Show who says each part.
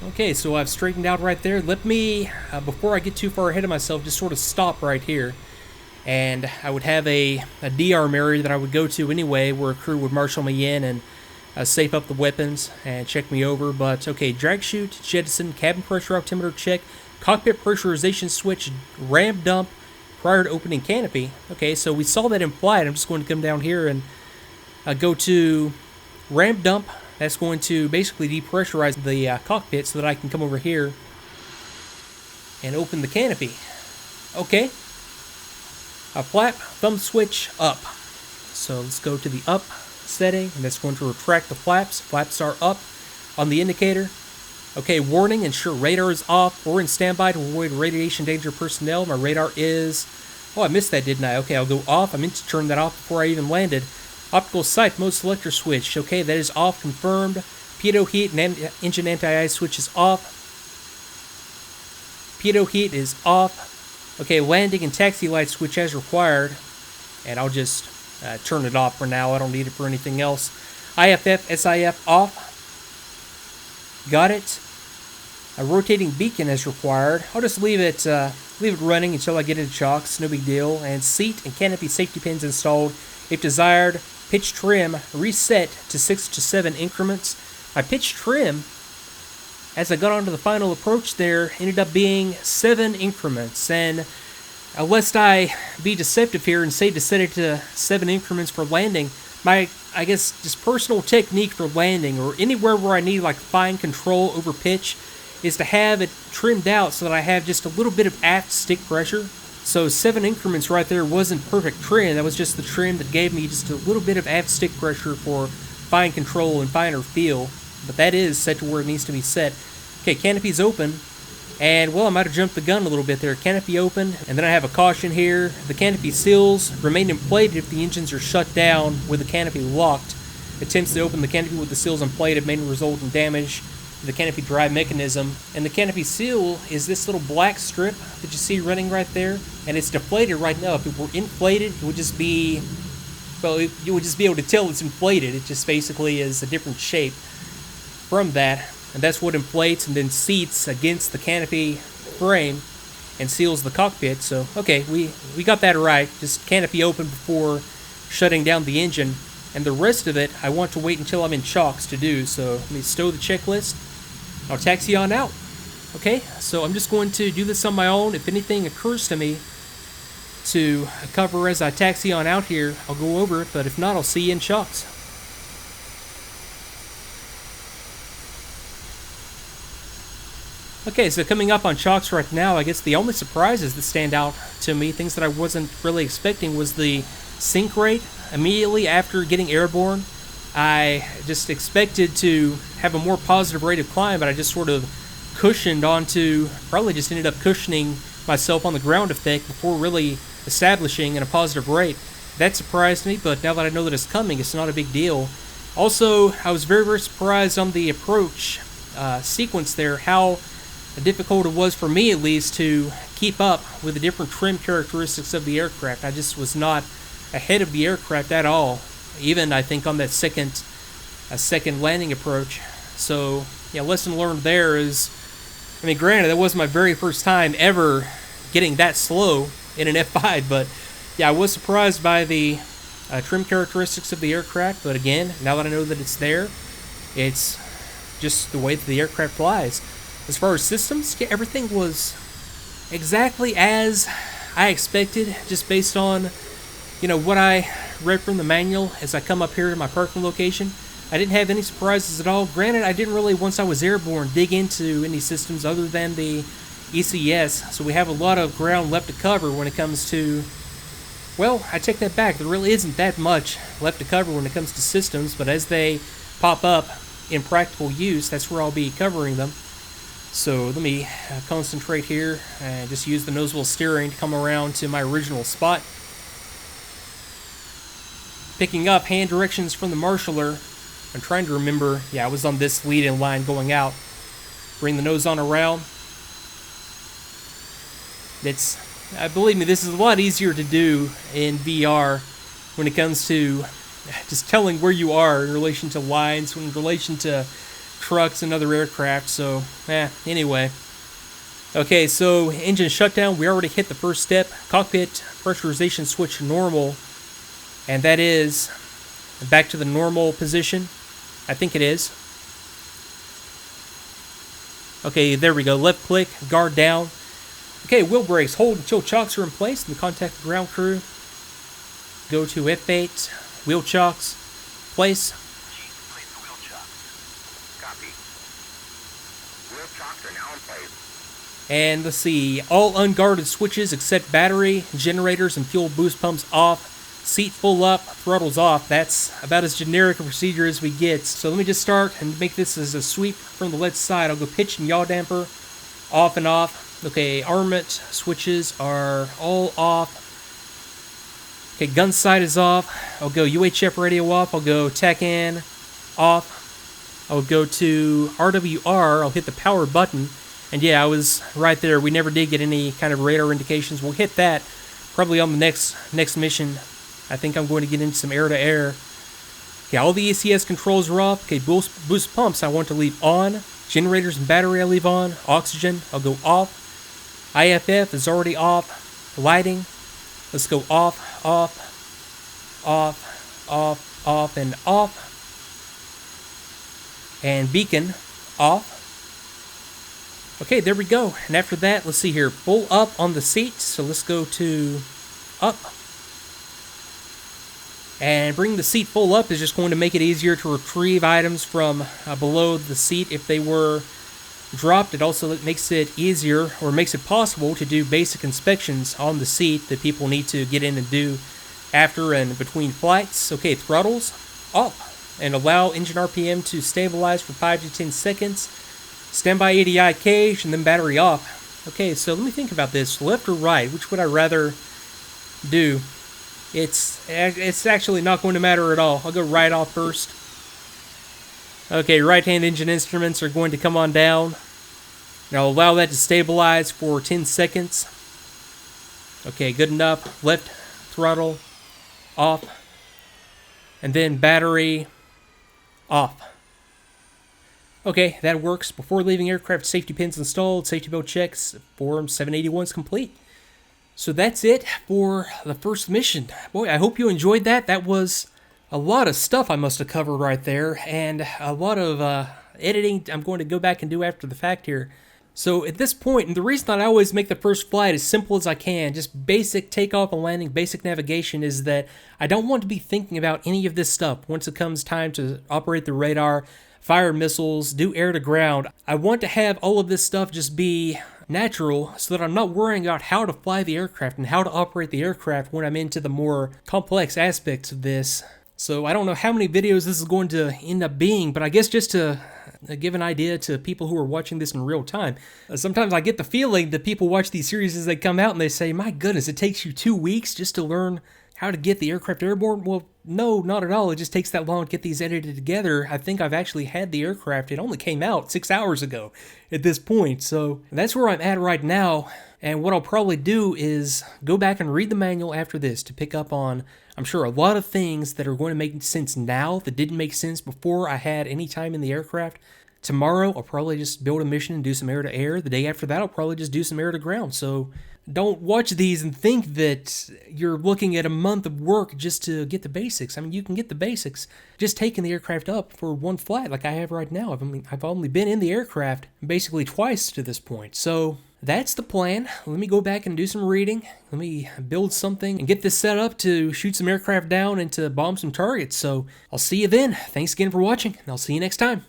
Speaker 1: Okay, so I've straightened out right there. Let me, before I get too far ahead of myself, just sort of stop right here. And I would have a D-arm area that I would go to anyway, where a crew would marshal me in and safe up the weapons and check me over. But, okay, drag chute, jettison, cabin pressure altimeter check, cockpit pressurization switch, ram dump prior to opening canopy. Okay, so we saw that in flight. I'm just going to come down here and go to ram dump. That's going to basically depressurize the cockpit so that I can come over here and open the canopy. Okay. A flap, thumb switch, up. So let's go to the up setting, and that's going to retract the flaps. Flaps are up on the indicator. Okay, warning, ensure radar is off or in standby to avoid radiation danger personnel. My radar is... Oh, I missed that, didn't I? Okay, I'll go off. I meant to turn that off before I even landed. Optical sight mode selector switch. Okay, that is off, confirmed. Pitot heat and engine anti-ice switch is off. Pitot heat is off. Okay, landing and taxi light switch as required. And I'll just turn it off for now. I don't need it for anything else. IFF, SIF off. Got it. A rotating beacon as required. I'll just leave it running until I get into chocks. No big deal. And seat and canopy safety pins installed. If desired, pitch trim reset to 6 to 7 increments. My pitch trim, as I got onto the final approach there, ended up being 7 increments. And lest I be deceptive here and say to set it to 7 increments for landing, my, I guess, just personal technique for landing or anywhere where I need like fine control over pitch is to have it trimmed out so that I have just a little bit of aft stick pressure. So 7 increments right there wasn't perfect trim. That was just the trim that gave me just a little bit of aft stick pressure for fine control and finer feel. But that is set to where it needs to be set. Okay, canopy's open. And, well, I might have jumped the gun a little bit there. Canopy open, and then I have a caution here. The canopy seals remain inflated if the engines are shut down with the canopy locked. Attempts to open the canopy with the seals inflated may result in damage to the canopy drive mechanism. And the canopy seal is this little black strip that you see running right there. And it's deflated right now. If it were inflated, it would just be... Well, you would just be able to tell it's inflated. It just basically is a different shape from that. And that's what inflates and then seats against the canopy frame and seals the cockpit. So, okay, we got that right. Just canopy open before shutting down the engine. And the rest of it, I want to wait until I'm in chocks to do. So, let me stow the checklist. I'll taxi on out. Okay, so I'm just going to do this on my own. If anything occurs to me to cover as I taxi on out here, I'll go over it. But if not, I'll see you in chocks. Okay, so coming up on chocks right now, I guess the only surprises that stand out to me, things that I wasn't really expecting, was the sink rate. Immediately after getting airborne, I just expected to have a more positive rate of climb, but I just sort of cushioned onto, probably just ended up cushioning myself on the ground effect before really establishing in a positive rate. That surprised me, but now that I know that it's coming, it's not a big deal. Also, I was very, very surprised on the approach sequence there, how difficult it was for me at least to keep up with the different trim characteristics of the aircraft. I just was not ahead of the aircraft at all, even I think on that second landing approach. So yeah, lesson learned there is, I mean, granted, that was my very first time ever getting that slow in an F-5, but yeah, I was surprised by the trim characteristics of the aircraft. But again, now that I know that it's there, it's just the way that the aircraft flies. As far as systems, yeah, everything was exactly as I expected, just based on, what I read from the manual as I come up here to my parking location. I didn't have any surprises at all. Granted, I didn't really, once I was airborne, dig into any systems other than the ECS, so we have a lot of ground left to cover when it comes to, well, I take that back. There really isn't that much left to cover when it comes to systems, but as they pop up in practical use, that's where I'll be covering them. So let me concentrate here and just use the Nosewheel Steering to come around to my original spot. Picking up hand directions from the marshaller. I'm trying to remember, yeah, I was on this lead-in line going out. Bring the nose on around. Believe me, this is a lot easier to do in VR when it comes to just telling where you are in relation to lines, in relation to trucks and other aircraft, so, anyway. Okay, so engine shutdown, we already hit the first step. Cockpit pressurization switch normal, and that is back to the normal position. I think it is. Okay, there we go. Left click, guard down. Okay, wheel brakes, hold until chocks are in place and contact the ground crew. Go to F8, wheel chocks, place.
Speaker 2: Place the wheel chocks. Copy. Wheel chocks are now in place.
Speaker 1: And let's see, all unguarded switches except battery, generators, and fuel boost pumps off. Seat full up, throttles off. That's about as generic a procedure as we get. So let me just start and make this as a sweep from the left side. I'll go pitch and yaw damper, off and off. Okay, armament switches are all off. Okay, gun sight is off. I'll go UHF radio off. I'll go TACAN off. I'll go to RWR. I'll hit the power button. And yeah, I was right there. We never did get any kind of radar indications. We'll hit that probably on the next mission. I think I'm going to get into some air-to-air. Okay, all the ECS controls are off. Okay, boost pumps I want to leave on. Generators and battery I leave on. Oxygen, I'll go off. IFF is already off. Lighting, let's go off, off, off, off, off, and off. And beacon, off. Okay, there we go. And after that, let's see here. Full up on the seat. So let's go to up. And bringing the seat full up is just going to make it easier to retrieve items from below the seat if they were dropped. It also makes it easier, or makes it possible, to do basic inspections on the seat that people need to get in and do after and between flights. Okay, throttles up, and allow engine RPM to stabilize for 5 to 10 seconds. Standby ADI cage, and then battery off. Okay, so let me think about this. Left or right? Which would I rather do? It's actually not going to matter at all. I'll go right off first. Okay, right-hand engine instruments are going to come on down. And I'll allow that to stabilize for 10 seconds. Okay, good enough. Left throttle off. And then battery off. Okay, that works. Before leaving aircraft, safety pins installed, safety belt checks, Form 781 is complete. So that's it for the first mission. Boy, I hope you enjoyed that. That was a lot of stuff I must have covered right there, and a lot of editing I'm going to go back and do after the fact here. So at this point, and the reason that I always make the first flight as simple as I can, just basic takeoff and landing, basic navigation, is that I don't want to be thinking about any of this stuff once it comes time to operate the radar, fire missiles, do air to ground. I want to have all of this stuff just be natural so that I'm not worrying about how to fly the aircraft and how to operate the aircraft when I'm into the more complex aspects of this. So I don't know how many videos this is going to end up being, but I guess just to give an idea to people who are watching this in real time. Sometimes I get the feeling that people watch these series as they come out and they say, my goodness, it takes you 2 weeks just to learn how to get the aircraft airborne? Well, no, not at all. It just takes that long to get these edited together. I think I've actually had the aircraft. It only came out 6 hours ago at this point. So that's where I'm at right now. And what I'll probably do is go back and read the manual after this to pick up on, I'm sure, a lot of things that are going to make sense now that didn't make sense before I had any time in the aircraft. Tomorrow, I'll probably just build a mission and do some air-to-air. The day after that, I'll probably just do some air-to-ground. So don't watch these and think that you're looking at a month of work just to get the basics. I mean, you can get the basics just taking the aircraft up for one flight like I have right now. I've only been in the aircraft basically twice to this point. So that's the plan. Let me go back and do some reading. Let me build something and get this set up to shoot some aircraft down and to bomb some targets. So I'll see you then. Thanks again for watching, and I'll see you next time.